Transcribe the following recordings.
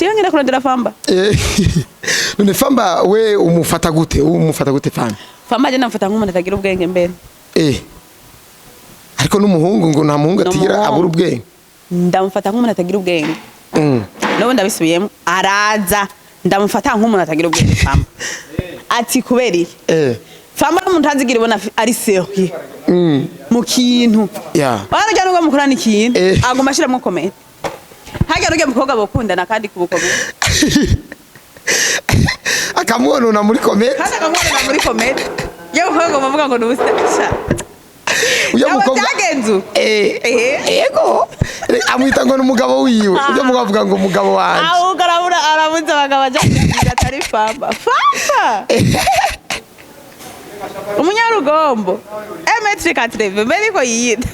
jewe ngenda kurondera famba none famba we umufata gute famba je namufata nk'umuntu atagira ubwenge mbere ariko n'umuhungu ngo nta muhungu atigira abura ubwenge ndamufata nk'umuntu atagira ubwenge no ndabisubiyemo araza ndamufata nk'umuntu atagira ubwenge famba ati kubera famba n'umuntu azigira ibona ari sérieux mu kintu barajya n'ubwo mukorana ikintu aguma ashiramo comment hajya n'ubwo mukobwa bokundana kandi kubukomeye akamwonona muri comment yewe mukobwa bavuga ngo n'ubustasha uyo mukobwa byagenzu yego amwita ngo n'umugabo wiwe uyo mugabo avuga ngo umugabo wanje aho garabura arabuze abagabo aje kugira atari famba umunyarugombo emetric atreve mbere ko yiyita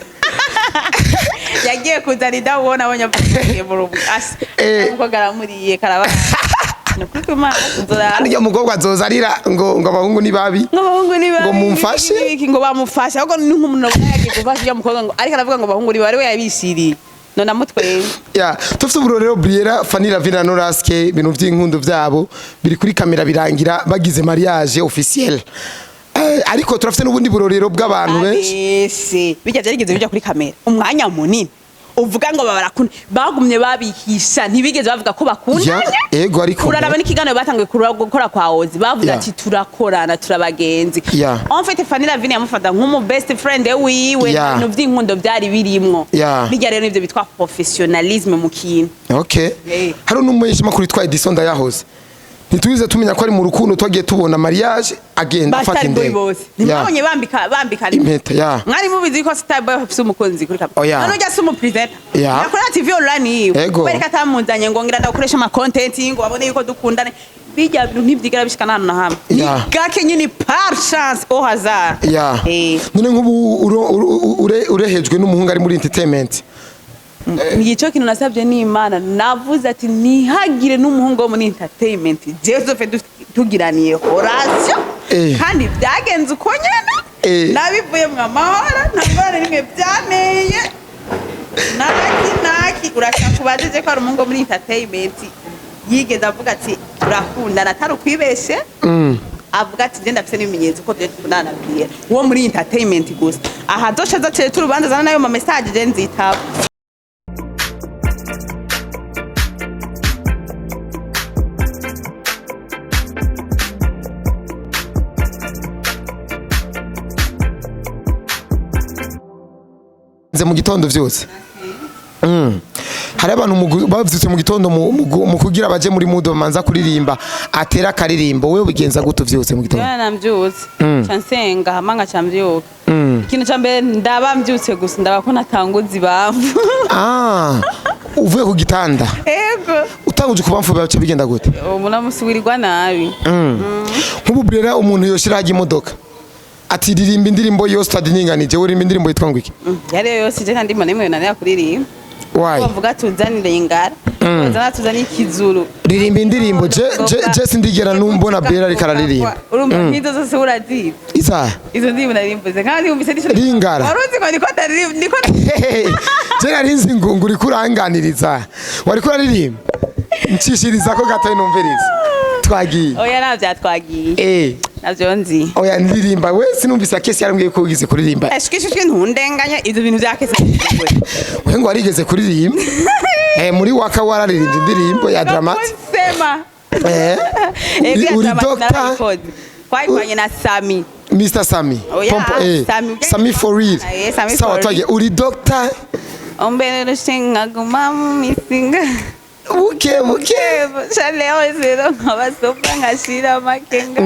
yagiye kuzanira ubona abanyavuye mu rugo uko garamuriye karaba Ariyo mugobwa azozarira ngo abahungu ni babi ngo mumfashe ngo bamufashe ahubwo ni nk'umuntu yagiye kuvasha iyo mukobwa ngo ariko aravuga ngo abahungu ni bari we yabishiriye none amutwe tufite uburorero Briella Fanny Ravina Noraske ibintu by'inkundo byabo biri kuri kamera birangira bagize mariage officiel ariko turafite n'ubundi burorero bw'abantu benshi bijya rigeze bijya kuri kamera umwanya munini uvuga ngo babarakunda bagumye babihisha ntibigeze bavuga ko bakundanye yego ariko uraraba n'ikiganiro batangiye gukora kwa Ozi bavuga ati turakorana turabagenzi en fait Fanny Ravina yamufata nk'umu best friend wiwe no by'inkundo byari birimwo bijya rero nivyo bitwa professionalisme mu kintu hari n'umuyeshi makuru yitwa Edison Ndayahoze ntitubize tumenya ko ari mu rukundo twagiye tubona mariage agenda afata indege nimabonye bambika impeta mwari mubizi ko star boy afise umukunzi kuri kamera none ujya sumu presenter yakora TV online yiwe kubera katamunzanye ngo ngira ndakoresha ama content ngo babone yuko dukundane bijya bintu ntibyigera bishikana hano na hamwe gake nyine par chance au hasard none nk'ubu urehejwe n'umuhungu ari muri entertainment Ngico kintu nasabye ni Imana navuze ati nihagire n'umuhungu wo muri entertainment Joseph tugiraniye horatio kandi byagenze uko nyene nabivuye mu amahoro ntambara rimwe byaneye naki urashaka kubajeje ko ari umuhungu muri entertainment yigeze avuga ati turakundana atari kwibeshe avuga ati genda afite n'ibimenyetso ko tuje tukundana Briella wo muri entertainment gusa aha dosha zace turubanza zana nayo ma message je nzitaba mu gitondo vyose hari abantu bavyutse mu gitondo mu kugira baje muri mudo manza kuririmba atera karirimbo wewe bigenza guto vyose mu gitondo namvyutse cansenga hamanga camvyuka ikintu cambe ndaba mvyutse gusa ndaba ko natanguzi bamvu uvuye ku gitanda yego utanguje kubamfu bace bigenda gute umuntu amusubirirwa nabi nk'ubu Briella umuntu yoshiraga imodoka ati ririmba indirimbo yose tadininganije uririmba indirimbo yitwa ngwiki yari yose je kandi mbona imwe nane kuririmba bavuga tuzanire ingara tuzana tuzani ikizuru ririmba indirimbo je sindigera numbona Briella ariko araririmba urumva nkizo zose uraziba izo ndirimbo narimbuze kandi umbise ndico ringara waruzi ko ndiko je narinzi ngunguri kuranganiriza wari kuraririmba ncishiriza ko gatoye numviriza twagiye oya navya twagiye navyo nzi oya ndirimba we sinumvise akesi yarambwiye ko ugize kuririmba eshikishwe ntundenganya ivyo bintu byakese we ngo arigeze kuririmba muri waka wararirimbye indirimbo ya Dramati sema uri doctor kwayibanye na Samy Mr. Samy pompo Samy for real sawa twagiye uri doctor ombere rushinga gumamu misinga Buke Leo zero nkabasopa ngashira makenga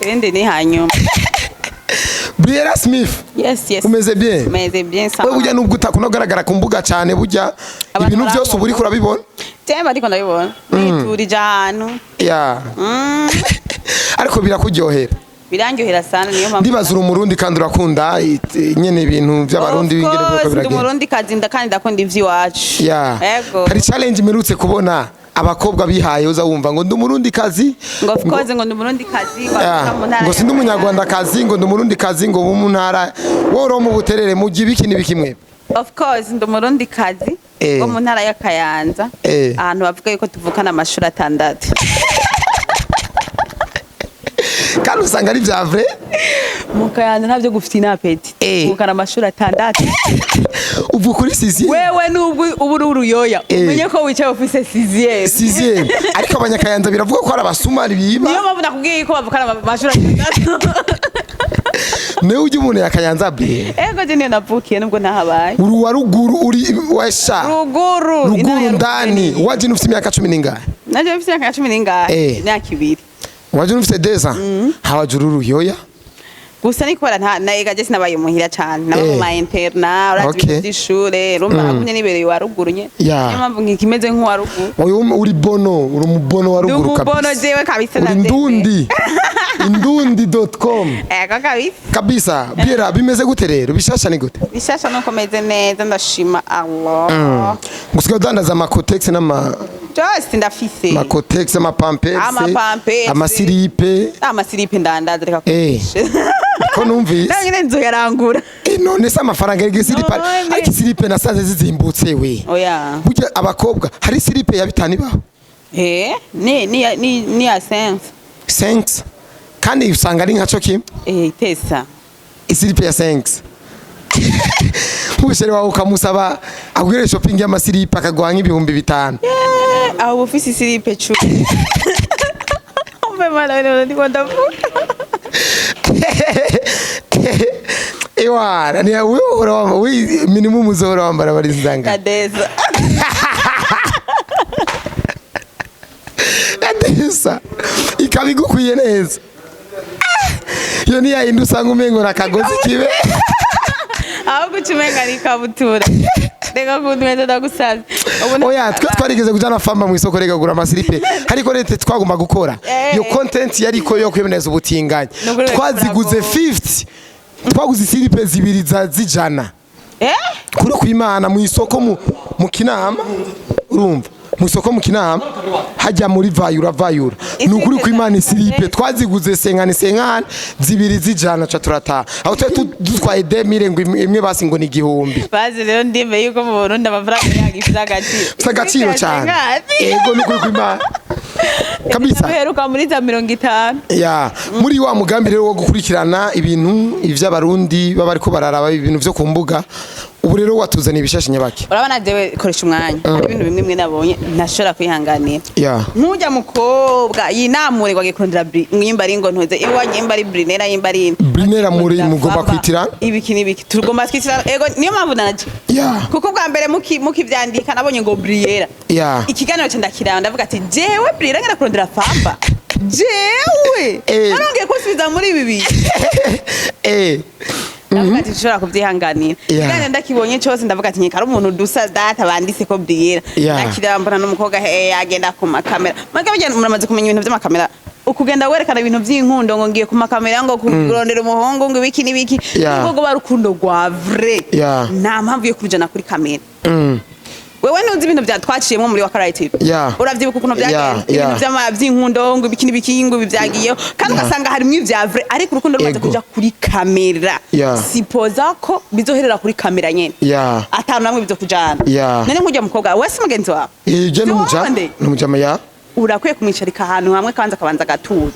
ende ni hanyuma Briella Smith yes umeze bien sana wewe ujya nubwo utakunogaragara ku mbuga cyane bujya ibintu byose uburi kurabibona temba ariko ndabibona turi jahanu ariko birakuryohera birangyohera sana niyo mpamvu ndibazura umurundi kandi urakunda nyene ibintu by'abarundi bingere bwo biragenda umurundi kazinda kandi ndakunda ivyiwacu yego hari challenge merutse kubona abakobwa bihaye uza wumva ngo ndumurundi kazi ngo of course ngo ndumurundi kazi ngo sindi umunyarwanda kazi ngo ndumurundi kazi ngo mu ntara woro mu buterere mu gibiki nibikimwe of course ndumurundi kazi wo mu ntara ya Kayanza ahantu bavuga yuko tuvukana amashuri 6 kandi usanga ari bya vrai mu Kayanza ntavyo gufite inapeti tuvukana amashuri 6 uvu kuri 6 wewe nubwo uburi uruyoya umenye ko wicaye office 6 ariko abanyakayanza biravuga ko ari abasumari biba niyo mpamvu nakubwiye ko bavukana amashuri 6 ne ujye umuntu yakayanza be ego je niyo navukiye nubwo ntahabaye uru wa ruguru uri wesha ruguru ndani waje nufite imyaka 10 ningahe naje mfite imyaka 10 ningahe imyaka 2 waje nufite 10 hawajuru uruyoya gusa ni kubera na ega je sinabaye muhira cyane nabo mu interna urati ishure rumba akunye nibereye wa ruguru nye niyo mpamvu nkikimeze nk'uwa ruguru wowe uri bono uri umubono wa ruguru kabisa bono jewe kabisa na indundi.com ego kabisa Briella bimeze gute rero bishasha ni gute bishasha no komeze neza ndashima Allah gusiga dandaza amakotex n'ama just ndafise makotex amapampers amasiripe ndandaza reka ko numvise nangene nzo yarangura none se amafaranga y'isiripe ariko isiripe nasanze zizimbutse we oya burya abakobwa hari siripe ya 5 baho ni ya 5 kandi usanga ari nkaco kimwe tesa isiripe ya 5 Mushere wawe ukamusaba agwire shopping y'amasiripe akagwa nk'ibihumbi 5 aho ofisi siripe 10 umbe mala ndiko ndavuga Ewa, ni wewe minimum uzora wambara bari nzanga. Kadeza. Kadeza. Ikabigukwiye neza. Yo ni ya indu sanga umengo nakagozi kibe. Aho gucumenga ni kabutura. Reka kundweza ndagusaza. Oya, twarigeze kujana famba mu isoko rega gura amasiripe. Ariko leta twagomba gukora. Yo content yariko yo kwemeza ubutinganye. Twaziguze 50. Twaguze siripe zibiri zijana kuri kwimana mu isoko mu Kinama urumva mu isoko mu Kinama hajya muri vayura nukuri kwimana isiripe twaziguze senkani zibiri zijana cha turata aho dutwaye 2000 ngo imwe basi ngo ni 1000 bazi rero ndimbe yuko mu Burundi amafaranga yagifite agaciro cyane ego nukuri kwimana kabisa heruka muri za 50 muri wa mugambi rero wo gukurikirana ibintu ivy'abarundi baba ariko bararaba ibintu vyo kumbuga ubu rero watuzana ibishashe nyabaki urabana jewe koresha umwanya ari ibintu bimwe nabonye ntashobora kwihanganira nkujya mukobwa yinamure ngo gikundira mwimba ari ngo ntoze iwa nyimba ari Briella muri mugomba kwitira ibiki tugomba kwitira ego niyo mpamvu naje kuko bwa mbere mukivyandika nabonye ngo Briella ikiganiro cyo ndakiranga ndavuga ati jewe Briella ngera kurondera famba jewe arongeye kusubiza muri ibi bintu ndavuga ati nshobora kubyihanganira kandi ndakibonye cyose ndavuga ati nyekara umuntu dusa data bandise ko Briella nakirambana n'umukobwa yagenda ku makamera magabye muramaze kumenya ibintu by'amakamera ukugenda werekana ibintu by'inkundo ngo ngiye ku makamera ngo kurondera umuhungu ngo ibiki n'ibiki ngo barukundo rwa vrai nta mpamvu yo kujana kuri kamera wewe nuzi ibintu byatwaciyemo muri Wakarayi TV uravyibuka ukuntu byagenda ibintu by'inkundo ngo ibiki n'ibiki ngo bivyagiyeho kandi ugasanga harimo ivya vrai ariko urukundo rumaze kuja kuri kamera sipoza ko bizoherera kuri kamera nyene atanu namwe bizokujana none nkujya mukobwa wese mugenzi wawe je n'umujama urakwiye kumwicarika ahantu hamwe kanza kabanza gatuza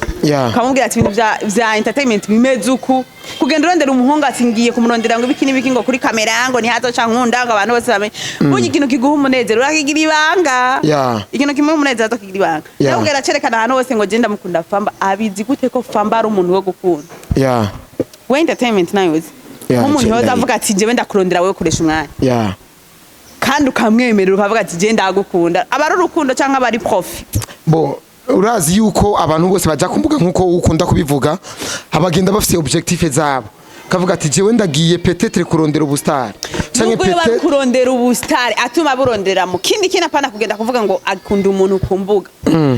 kamubwira ati ibintu vya entertainment bimeze uku kugenda urondera umuhungu ati ngiye kumurondera ngo ibiki n'ibiki ngo kuri kamera ngo nihazo ca nkunda ngo abantu bose bamenye bunye ikintu kiguha umunezero urakigira ibanga ikintu kimwe umunezero azokigira ibanga ndabwira cerekana ahantu hose ngo genda mukunda famba abizi gute ko famba ari umuntu wo gukunda we entertainment nayo umuntu yoza avuga ati jewe ndakurondera wewe koresha umwanya kandi ukamwemerera ukavuga ati je ndagukunda abari urukundo cyangwa abari profi urazi yuko abantu bose baja kumbuga nkuko ukunda kubivuga abagenda bafite objectif zabo kavuga ati jewe ndagiye peut-être kurondera ubustar canke peut-être kurondera ubustar atuma burondera mu kindi kina pana kugenda kuvuga ngo akunda umuntu kumbuga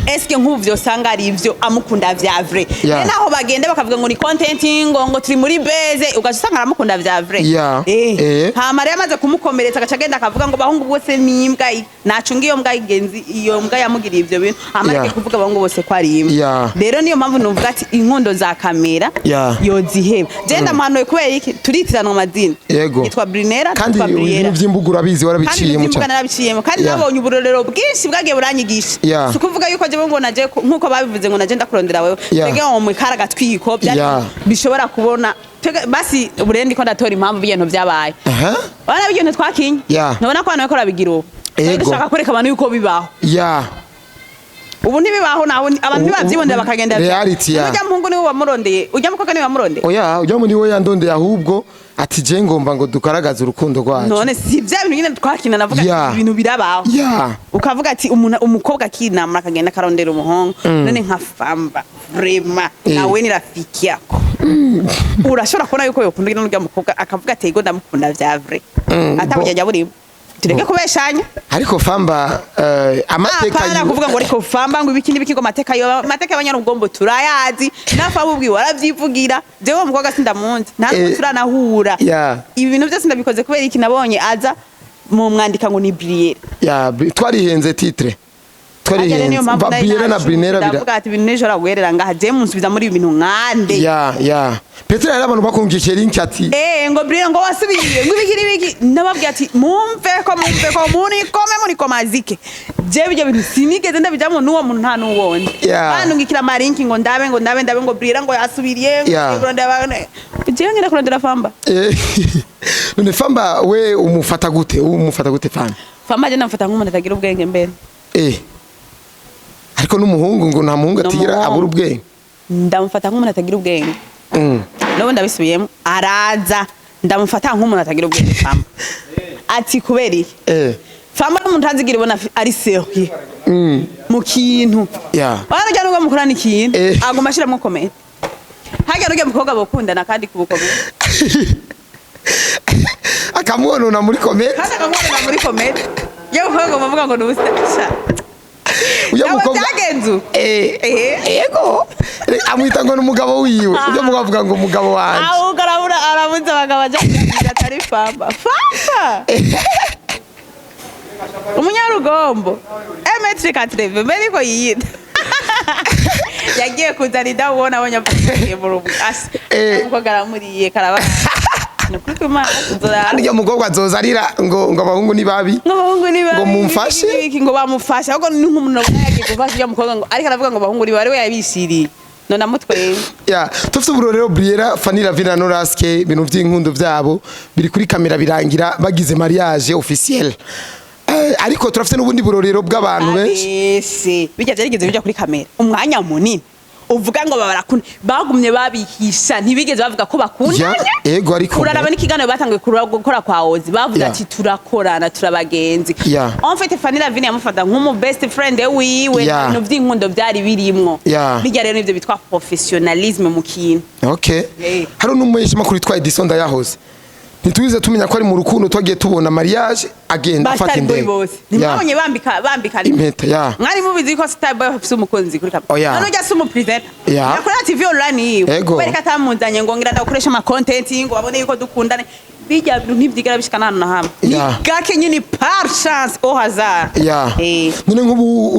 eske nk'ubu vyosanga ari ivyo amukunda vya vrai naho bagende bakavuga ngo ni content ngo turi muri base ugasanga aramukunda vya vrai hama rero amaze kumukomeretsa agacagenda akavuga ngo bahungu bose ni imbwa nacunga iyo mbwa igenzi iyo mbwa yamugiriye ivyo bintu amareke kuvuga bahungu bose ko ari imbwa rero niyo mpamvu nuvuga ati inkondo za kamera yoziheba genda mpano kubera iki turitiranwa amazina yitwa Briella kandi ibintu by'imbugura bizi warabiciyemo cyane narabiciyemo kandi nabonye uburorero bwinshi bwagiye buranyigisha si kuvuga yuko je ngo naje nkuko babivuze ngo naje ndakurondera wewe tege mu kara gatwiko bishobora kubona basi uburendi ko ndatora impamvu y'ibintu byabaye bana bigende twakinye nabona ko abantu bakora bigira ndashaka kureka abantu yuko bibaho ubu ntibibaho naho abantu babyibondera bakagenda ujya muhungu niwe wamurondeye ujya mukobwa niwe wamurondeye ujya muri we yandondeye ahubwo ati je ngomba ngo dukaragaze urukundo rwacu none si bya bintu nyine twakina navuga ibintu birabaho ukavuga ati umukobwa kinamura akagenda karondera umuhungu none nka famba vrema nawe ni rafiki yako urashobora kubona yuko yokunda n'urya mukobwa akavuga ati yego ndamukunda vya vrai atabujya buri tureke kubeshanya ariko famba amateka apana kuvuga ngo ariko famba ngo ibiki n'ibiki ngo amateka y'abanyarugombo turayazi nafa bubwi waravyivugira jewe mukobwa sindamunzi nta turanahura ibi bintu byose ndabikoze kubera iki nabonye aza mu mwandika ngo ni Briella twarihenze titre twarihenze Briella na Briella ndavuga ati ibintu nejo rawerera ngaha je munsubiza muri ibintu nkande Petero yari abantu bakumvise link ati ngo Briella ngo wasubiye ngo ibiki nababwiye ati mumve ko muri komazike je bijye bintu sinigeze ndabijamo nuwo muntu nta nuwonde kandi ngikira marinki ngo ndabe ngo Briella ngo yasubiriye ngo ndabane je ngenda kurondera famba none famba we umufata gute famba je namufata nk'umuntu atagira ubwenge mbere ariko n'umuhungu ngo nta muhungu atigira abura ubwenge ndamufata nk'umuntu atagira ubwenge nabo ndabisubiyemo araza ndamufata nk'umuntu atagira ubwenge famba ati kubera iki famba n'umuntu azigira ibona ari serieux mu kintu barajya n'ubwo mukorana ikintu aguma ashiramo comment hajya n'ubwo mukobwa bakundana kandi kubukomeye akamubona muri comment yo mukobwa bavuga ngo n'ubustasha uyo mukobwa byagenzu yego amwita ngo n'umugabo wiwe uyo mukobwa avuga ngo umugabo wanje aho garabura arabuze abagabo aje atari famba umunyarugombo emetric atreve mbere ko yiyita yagiye kuzana idawona abanyapfuye mu rubu uko garamuriye karaba Iyo mukobwa azozarira ngo abahungu ni babi ngo mumfashe ngo bamufashe ahubwo ni nk'umuntu yagiye gufasha iyo mukobwa ngo ariko aravuga ngo abahungu ni bari we yabishiriye none amutweye tufite uburorero Briella Fanny Ravina Noraske ibintu by'inkundo byabo biri kuri kamera birangira bagize mariage officiel ariko turafite n'ubundi burorero bw'abantu benshi bijya byarigeze bijya kuri kamera umwanya munini uvuga ngo babarakuna bagumye babihisha ntibigeze bavuga ko bakundanye yego ariko uraraba n'ikiganiro batangiye gukora kwa Ozi bavuze ati turakorana turabagenzi en fait Fanny Ravina yamufata nk'umu best friend wiwe no by'inkundo byari birimwo bijya rero nivyo bitwa professionalisme mu kintu hari n'umuyeshi makuru twa Edison Ndayahoze ntitubize tumenya ko ari mu rukundo twagiye tubona mariage agenda afata indege nimabonye bambika impeta mwari mubizi ko star boy afise umukunzi kuri kamera none ujya sumu presenter nakora TV online yiwe bereka tamunzanye ngo ngira ndakoresha ama content ngo babone yuko dukundane bijya bintu ntibyigera bishikana hano na hamwe gake nyine par chance au hasard none nk'ubu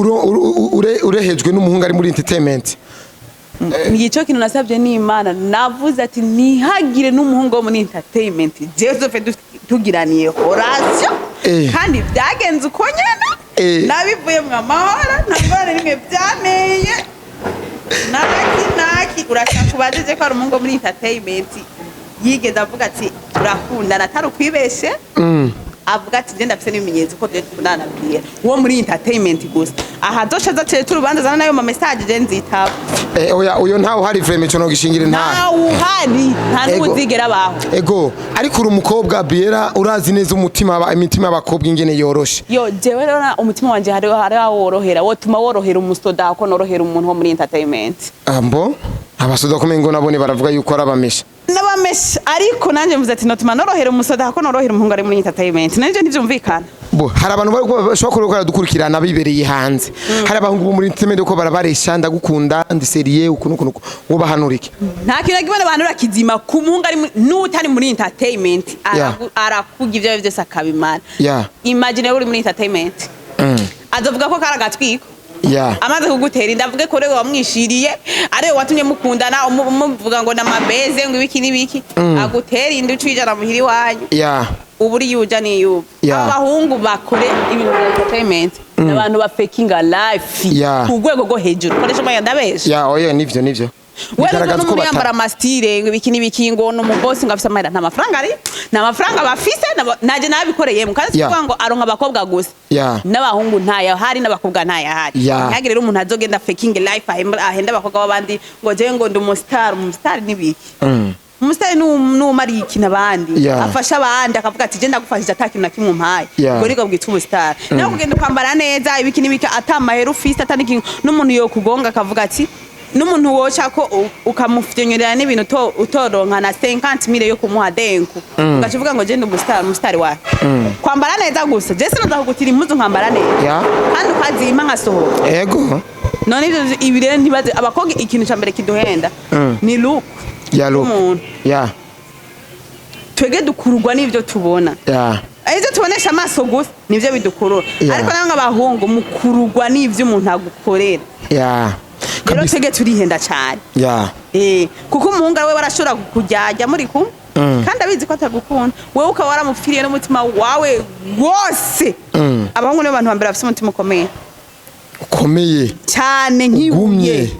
urehejwe n'umuhungu ari muri entertainment Ngico kintu nasabye ni Imana navuze ati nihagire n'umuhungu wo muri entertainment Joseph tugiraniye horatio kandi byagenze uko nyene nabivuye mu mahoro ntangore rimwe byaneye naki urashaka kubaje ko ari umuhungu wo muri entertainment yigeze avuga ati turakundana atari kwibeshe avuga ati genda afise n'ibimenyetso ko byo tukundana Briella wo muri entertainment gusa aha dosha zace turubanza zana nayo ma message je nzitaba uyo ntawo hari vraiment cyo no gishingire ntawo hari nta n'uzigera baho ariko uri umukobwa Briella urazi neza imitima y'abakobwa ingene yoroshe jewe rero umutima wanje hari worohera wotuma worohera umusoda ko norohera umuntu wo muri entertainment abasoda kumengo nabone baravuga yuko arabamesha n'abamesha ariko nanje mvuze ati notuma norohera umusoda ko norohera umuhungu ari muri entertainment nanje ntivyumvikana hari abantu bashobora kureka dukurikirana bibereye hanze hari abahungu bo muri entertainment ko barabaresha ndagukunda ndi serie ukuntu wo bahanurike nta kintu kibone bahanura kizima ku muhungu ari n'utari muri entertainment arakugira ibyo byose akabimana imagine uri muri entertainment azovuga ko karagatwiko amaze kugutera indavuge ko rero wamwishiriye ari watumye mukundana umuvuga ngo namabeze ngo ibiki nibiki agutera indi ucijana muhiri wanyu uburi yuja ni yuba Yeah. abahungu bakore ibintu bya entertainment n'abantu bafekinga life ku rwego rwo hejuru koresha maya ndabesha oya nivyo bigaragaza ko yambara amastire ngo ibiki n'ibikingo no mu boss ngo afisa amahera nta mafaranga ari nta mafaranga bafise naje nabikoreye mu kazi kuvuga ngo aronka abakobwa gusa n'abahungu ntaya hari n'abakobwa ntaya hari ntagire rero umuntu azogenda faking life ahenda abakobwa babandi ngo je ngo ndi umustar nibiki umustar n'umari ikina abandi afasha abandi akavuga ati je ndagufashije atakintu na kimwe mpaye ngo riko bwitwa umustar naho kugenda kwambara neza ibiki nibiki atamahera ufise atanikingo n'umuntu yo kugonga akavuga ati n'umuntu woca ko ukamufyenyerera n'ibintu utoronka na 50,000 yo kumuha denku ugacivuga ngo je ndi umustar wa kwambara neza gusa je sinaza kugutira impuzu nkambara neza kandi ukazima nkasohoka yego none ibire ntibaze abakobwa ikintu cyambere kiduhenda ni look ya look twege dukururwa n'ivyo tubona Ejo tubonesha amaso gusa nivyo bidukurura ariko naho nk'abahungu mukururwa n'ivyo umuntu agukorera rero twege turihenda cyane kuko umuhungu we barashobora kujyajya muri kumwe kandi abizi ko atagukunda wewe ukaba waramupfiriye n'umutima wawe wose abahungu nibo bantu bambere bafite umutima ukomeye cyane nk'ibuye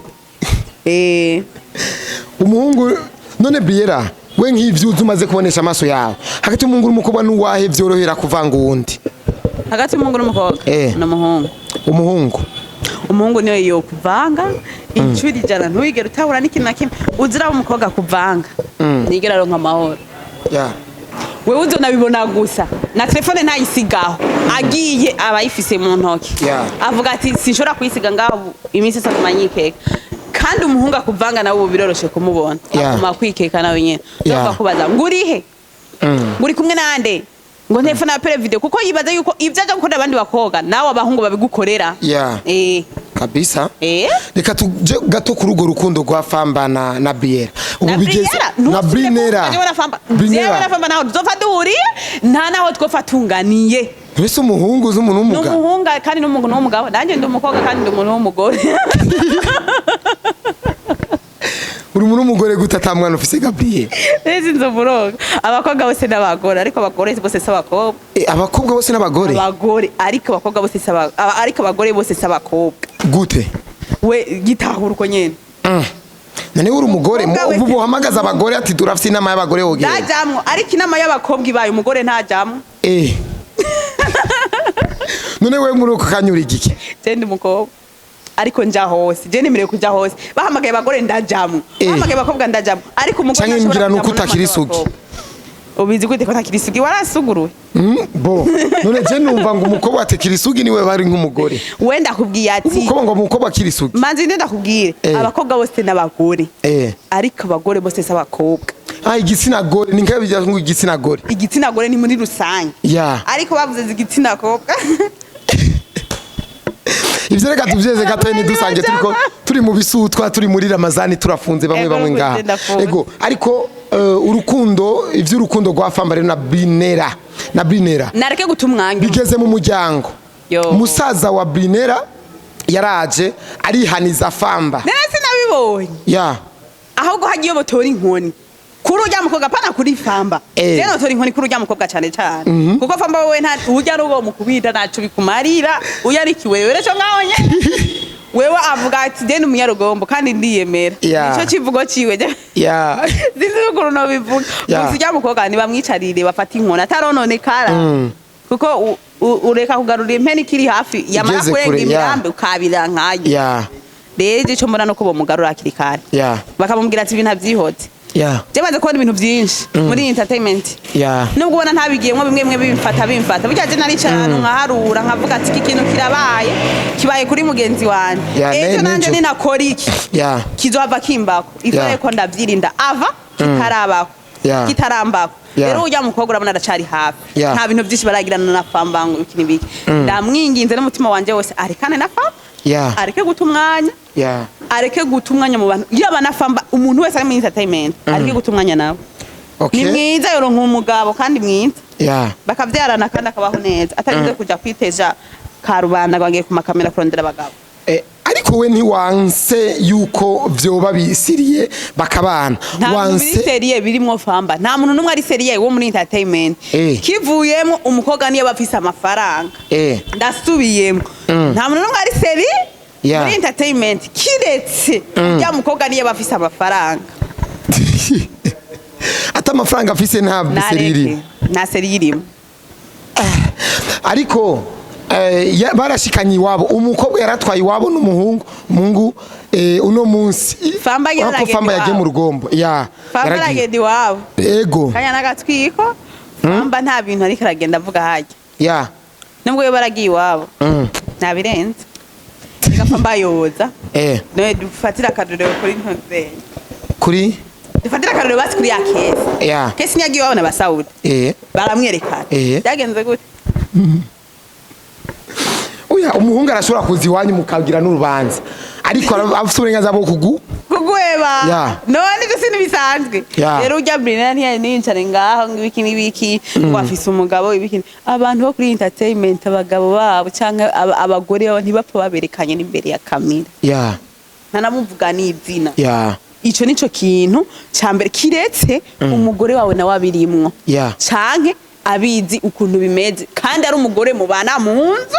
umuhungu none Briella we nk'ivyo umaze kubonesha amaso yawe hagati y'umuhungu n'umukobwa n'uwahe vyorohera kuvanga uwundi hagati y'umuhungu n'umukobwa umuhungu umuhungu niwe yo kuvanga incuri jana ntwigera utabura n'ikintu na kimwe uzira umukobwa kuvanga nigera ronka amahoro wewe uzonabibona gusa na telefone ntayisigaho agiye abayifise mu ntoki avuga ati sinshobora kuyisiga ngaho iminsi isa kumanyikeka kandi umuhungu akuvanga nawe biroroshe kumubona akuma kwikeka nawe nyene uva kubaza ngurihe nguri kumwe nande ngo telefone ya video kuko yibaza yuko ivyo aje gukora abandi bakobwa nawe abahungu babigukorera kabisa reka tuje gato ku rugo rukundo rwa Famba na Briella ubu bigeze na Briella Famba naho tuzofa duhuriye nta naho twofa tunganiye Mbese umuhungu z'umuntu w'umugabo n'umuhungu kandi n'umuntu w'umugabo nanje ndi umukobwa kandi ndi umuntu w'umugore uri umuntu w'umugore gutatamwana ufise Gabriel ese nzomuroga abakobwa bose n'abagore ariko abagore bose s'abakobwa abakobwa bose n'abagore ariko abakobwa bose ariko abagore bose s'abakobwa gute we gitahura uko nyene none uri umugore ubu hamagaza abagore ati turafise inama y'abagore wogera ndajamwe ariko inama y'abakobwa ibaye umugore ntajamwe none we muri uko kanyura igiki je ndi umukobwa ariko nja hose je nemerewe kuja hose bahamagaye abagore ndajamwe bahamagaye abakobwa ndajamwe ariko umugore nshobora nuko utakiri isugi ubizi gute ko ntakiri isugi warasuguruye bo none je numva ngo umukobwa atekira isugi niwe bari nk'umugore wenda kubwiye ati umukobwa ngo umukobwa akiri isugi manzi ndenda kubwire abakobwa bose n'abagore ariko abagore bose s'abakobwa igitsina gore ni nkabe bijya ngo igitsina gore ni muri rusange ariko bavuze igitsina kobwa ivyo reka tuvyeze gato ni dusange turi mu bisutwa turi muri Ramazani turafunze bamwe ngaha ego ariko urukundo ivy'urukundo rwa Famba rero na Briella nareke gutumwanya bigeze mu muryango musaza wa Briella yaraje arihaniza Famba nese nabibonye ahubwo hagiye botora inkoni kuri urya mukobwa pana kuri Famba rero tori inkoni kuri urya mukobwa cyane kuko Famba wewe nta urya rugo mukubida nacu bikumarira uyarikiwe wewe cyo ngaho nye wewe avuga ati deni umunyarugombo kandi ndiyemera nico kivugo ciwe zizi ukuru no bivuga uzijya mukobwa ni bamwicarire bafata inkona Atarononekara kuko ureka kugarura impeni kiri hafi yamara kurenga imirambe ukabira nkayo rero ico mbona no kubo mugarura akiri kare bakamubwira ati ibintu byihotse Jemaze kubona ibintu byinshi muri entertainment nubwo ubona ntabigiyemo bimwe bimfata burya je naricara hano nkaharura nkavuga ati iki kintu kibaye kuri mugenzi wanje ejo nanje ninakora iki kizohava kimbako ivaye ko ndavyirinda ava kitarambako rero ujya mukobwa urabona aracari hafi nta bintu byinshi baragirana na Famba ngo iki nibiki ndamwinginze n'umutima wanje wose arekane na Famba areke gutumwanya areke gutumwanya mu bantu yaba na Famba umuntu wese ari mu entertainment areke gutumwanya nawe ni mwiza yoro nk'umugabo kandi mwiza bakavyarana kandi akabaho neza atarinze kuja kwiteja karubanda gwagiye ku makamera kurondera abagabo ariko we ntiwanse yuko vyoba bisiriye bakabana wanse seriye birimo famba nta muntu numwe ari seriye wo muri entertainment kivuyemo umukobwa niyo bafise amafaranga ndasubiyemo nta muntu numwe ari seriye muri entertainment kiretse ya mukobwa niyo bafise amafaranga ata amafaranga afise nta seriye nta seriye irimo ariko barashikanye iwabo umukobwa yaratwaye iwabo n'umuhungu uno munsi famba yagiye mu rugombo famba aragenda iwabo ego kanya n'agatwiko famba nta bintu ariko aragenda avuga hajya nubwo yo baragiye iwabo nta birenze reka famba yoza none dufatira akarorero kuri ntoze kuri dufatira akarorero basi kuri ya kesi ntiyagiye iwabo n'abasawudi baramwerekana byagenze gute umuhungu arashobora kuza iwanyu mukagira n'urubanza ariko afite uburenganzira bwo kugweba none ibyo si ntibisanzwe rero ujya Briella ntiyicare ngaho ngo ibiki n'ibiki ngo afise umugabo ibiki abantu bo kuri entertainment abagabo babo cyangwa abagore babo ntibapfa baberekanye n'imbere ya kamera ntanamuvuga n'izina ico nico kintu cyambere kiretse umugore wawe nawe abirimwo canke abizi ukuntu bimeze kandi ari umugore mubana mu nzu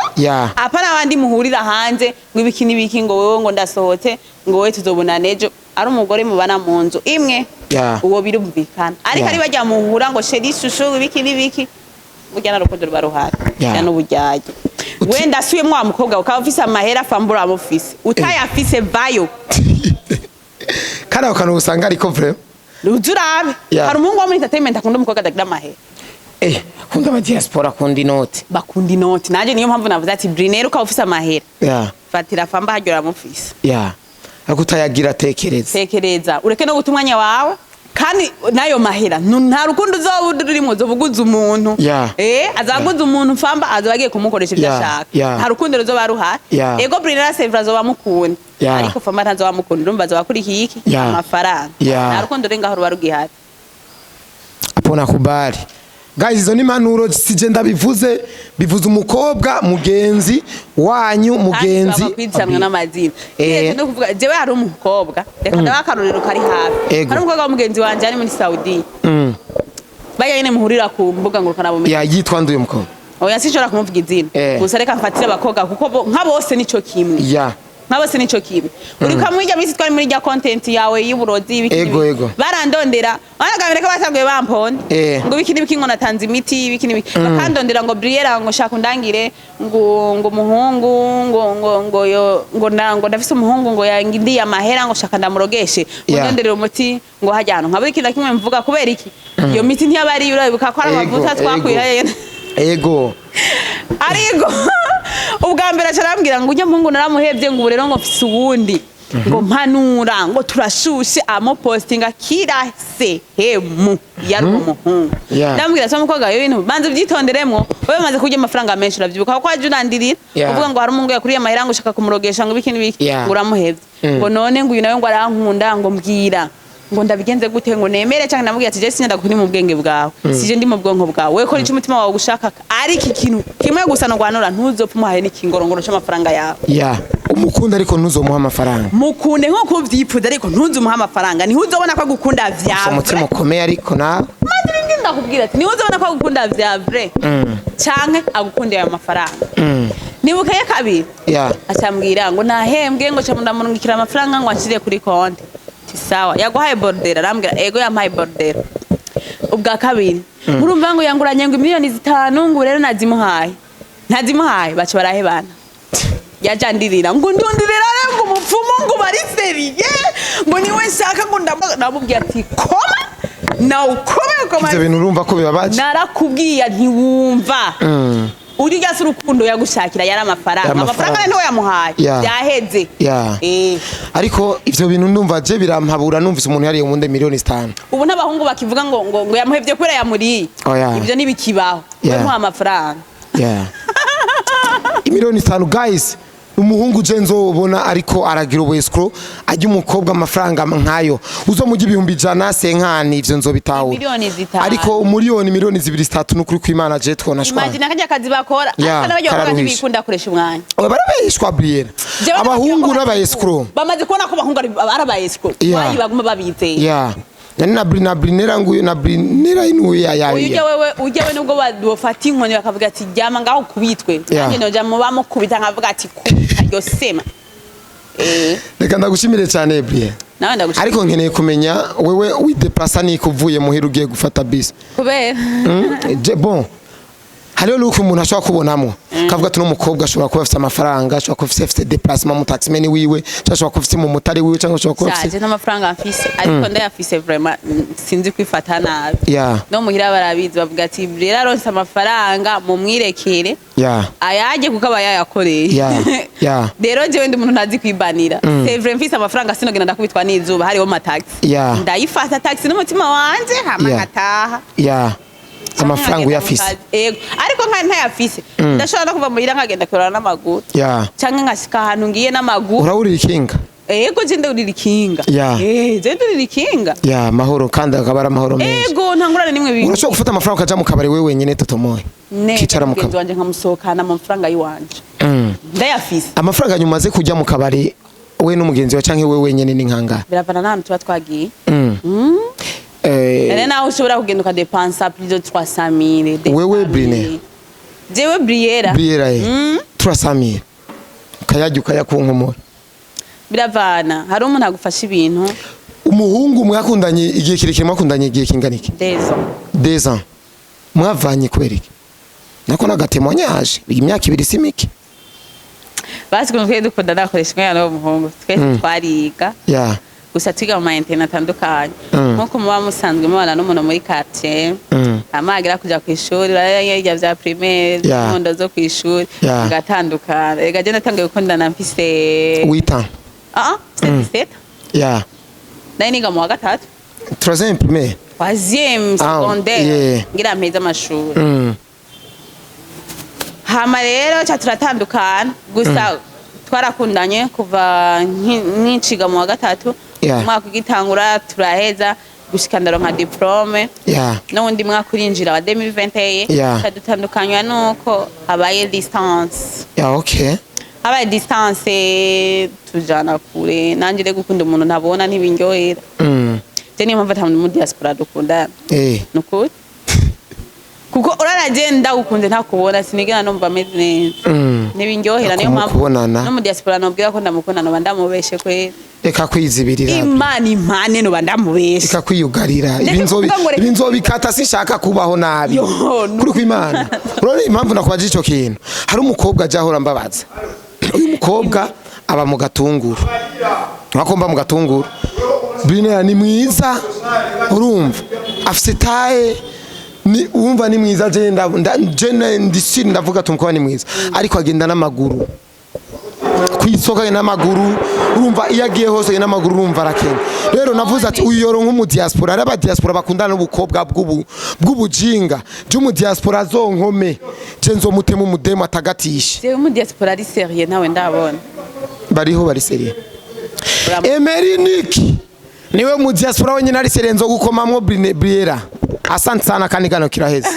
apa n'abandi muhurira hanze ngo ibiki n'ibiki ngo wewe ngo ndasohote ngo wewe tuzobona nejo ari umugore mubana mu nzu imwe uwo birumvikana ariko ari bajya muhura ngo sheri shushu ibiki n'ibiki burya narukundo baruhari n'ubujyaje wenda asuyemwo wa mukobwa ukaba ufise amahera fambura amufise utayafise vayo kandi akantu usanga ariko vrema ujurabe hari umuhungu wo muri entertainment akunda umukobwa adagira amahera kunda ba diaspora kundi note bakundi note naje niyo mpamvu navuze ati Briella ukaba ufise amahera fatira famba hajyora mufise akutayagira tekereza ureke no guta umwanya wawe kandi nayo mahera nta rukundo uzobudurimo uzovuguza umuntu azaguza umuntu famba azabagiye kumukoresha ibyo ashaka nta rukundo ruzoba ruhari ego Briella sevra zo bamukunda ariko famba ntazo bamukunda urumva zo bakurikiye iki amafaranga nta rukundo renga ruba rugihari apona kubari guys izo ni manuro sije ndabivuze bivuze umukobwa mugenzi wanyu mugenzi kwitsamwa n'amazina no kuvuga jewe hari umukobwa reka ndabakaruriro kari hafi hari umukobwa wa mugenzi wanje ari muri Saudi bayene muhurira ku mbuga ngurukana bumenyi yitwa nduye umukobwa oya sinshobora kumuvuga izina gusa reka mfatire abakobwa kuko nka bose nico kimwe nkabose nico kimwe uri kamwijya bisi twari muri rya content yawe y'uburozi ibiki barandondera banagamire ko batanguye bamponde ngo biki n'ibiki ngo natanze imiti ibiki n'ibiki bakandondera ngo Briella ngo shaka undangire ngo muhungu ngo ndafise umuhungu ngo yangiye amahera ngo shaka ndamurogeshe ndonderera umuti ngo hajyano nkabo iki nakimwe mvuga kubera iki iyo miti ntiyabari urabibuka ko ari amavuta twakwiraye arigo ubwa mbere arambwira ngo ujya muhungu naramuhebye ngo rero ngo mfise uwundi ngo mpanura ngo turashushe amopostinga kirase hemu yari umuhungu ndambwira so mukobwa yo bintu banze byitonderemwo wewe maze kurya amafaranga menshi uravyibuka ko waje unandirira uvuga ngo hari umungu yakuriye amahera ngo ushaka kumurogesha ngo biki n'ibiki ngo uramuhebye ngo none ngo uyu nawe ngo arankunda ngo mbwira ngo ndabigenze gute ngo nemere cyangwa namubwira ati je sinyenda kuri mu bwenge bwawe sije ndi mu bwonko bwawe we kora umutima wawe gushaka ari iki kintu kimwe gusa no gwanura ntuzopfa umuhaye n'ikingorongoro cy'amafaranga yawe umukunda ariko ntuzomuha amafaranga mukunde nko kuvyipfuza ariko ntuzumuha amafaranga niho uzobona ko gukunda vya umutima ukomeye ariko na maze ndakubwira ati niho uzobona ko gukunda vya vrai canke agukundira ayo mafaranga nibukaye kabiri acambwira ngo nahembwe ngo cyamundamurungikira amafaranga ngo ashire kuri konti sawa yaguhaye bordera arambwira ego yampaye bordera ubwa kabiri urumva ngo yanguranye ngo miliyoni 5 ngo rero ntazimuhaye bace barahebana yajandirira ngo ndondirira ngo umupfumu ngo bari seriye ngo niwe nshaka ngo ndamubwira ati koma na ukome ibyo bintu urumva ko bibabaje narakubwiye ntiwumva uri ryase urukundo yagushakira yari amafaranga nto yamuhaye byaheze ariko ivyo bintu ndumva je birampabura numvise umuntu yari umunde miliyoni 5 ubu n'abahungu bakivuga ngo yamuhevye kubera yamuriye ivyo nibikibaho we nta amafaranga miliyoni 5 guys umuhungu je nzobona ariko aragira ubescro ajya umukobwa amafaranga nkayo uzo mujya ibihumbi 100 senkani ivyo nzobitaho ariko miliyoni 2-3 n'ukuri kw'Imana je twonashwa imagine akajya kazi bakora ariko n'abajya bikunda koresha umwanya barabeshwa Briella abahungu n'abaescro bamaze kubona ko abahungu ari abaescro bayi baguma babizeye na Brinera nguyu na Brinera inuye yayaye ujye we nubwo badufata inkoni bakavuga ati jyama ngaho kubitwe nanjye noja mubamo kubita nkavuga ati yo sema reka ndagushimire cyane Briella nawe ndagushimire ariko nkeneye kumenya wewe wideplasa ni kuvuye muhira ugiye gufata bisi kubera bon hariho luko umuntu ashobora kubonamo kavuga ati n'umukobwa ashobora kuba afite amafaranga ashobora kuba afite déplacement mu taximeni wiwe ashobora kuba afite mu mutari wiwe cyangwa ashobora kuba afite n'amafaranga afise ariko ndayafise vraiment sinzi kwifata nabi no muhira barabizi bavuga ati Briella aronse amafaranga mu mwirekere ayaje kuko aba yayakoreye rero jewe ndi umuntu ntazi kwibanira c'est vrai mfise amafaranga sinogenda ndakubitwa n'izuba hariho ma taxi ndayifata taxi n'umutima wanje hama ngataha amafaranga uyafise ariko nka ntayafise ndashobora no kuva muhira nkagenda kurana n'amaguru cyangwa nkashika ahantu ngiye n'amaguru urabura ikinga yego je ndurira ikinga je ndurira ikinga mahoro kandi akabara amahoro menshi yego ntangurane nimwe bintu urashobora gufata amafaranga ukaja mu kabari wewe wenyine totomoye kicara mu kabari wanje nkamusohokana amafaranga yiwanje ndayafise amafaranga nyuma ze kujya mu kabari we n'umugenzi wa canke wewe wenyine ni nkanga biravana n'ahantu tuba twagiye nawe ushobora kugenda ukadepansa plus de 300 000 wewe Briella jewe Briella 300 000 ukayajya ukayakunkomora biravana hari umuntu agufasha ibintu umuhungu mwakundanye igihe kirekire mwakundanye igihe kingana iki 10 ans mwavanye kubereke nako nagatemonyage imyaka 2 simike basi kuno twe dukunda nakoresha umwana w'umuhungu twese twariga gusa twiga mu mayentena atandukanye nkuko muba musanzwe mubana n'umuntu muri quartier amagira kuja ku ishuri barayirya vya primaire n'imondo zo ku ishuri gatandukana rega je natangiye gukundana mfise 8 ans 17 nari niga mu wa gatatu 3e primaire 3e secondaire ngira mpeza amashuri hama rero cha turatandukana gusa twarakundanye kuva nk'inciga mu wa gatatu umwaka ugitangura turaheza gushika ndaronka diplome n'undi mwaka urinjira wa 2021 dutandukanywa nuko habaye distance habaye distance tujana kure nanje rero gukunda umuntu ntabona ntibindyohera je niyo mpamvu atamuntu mu diaspora dukundana nukuri kuko uraragenda ukunze ntakubona sinigena numva ameze neza ntibindyohera niyo mpamvu no mu diaspora nobwira ko ndamukunda no bandamubeshe kwera reka kwizibirira imana impane no bandamubeshe reka kwiyugarira ibinzobikata sinshaka kubaho nabi kuri kw'Imana urone impamvu nakwaje ico kintu hari umukobwa jahora mbabaza uyu mukobwa aba mu gatunguru nkakomba mu gatunguru Briella ni mwiza urumva afise taye ni umva ni mwiza je ndisi ndavuga tumukwa ni mwiza ariko agenda n'amaguru kwisoka n'amaguru urumva iyo agiye hose n'amaguru urumva arakenya rero navuze ati uyoro nk'umu diaspora araba diaspora bakundana n'ubukobwa bw'ubujinga je mu diaspora zonkome je nzomutema umudemo atagatisha je mu diaspora ari sérieux nawe ndabona bariho bari sérieux Emeriniki niwe mu diaspora wenyine ari sérieux nzo gukomamwo Briella asante sana kandi gano kiraheze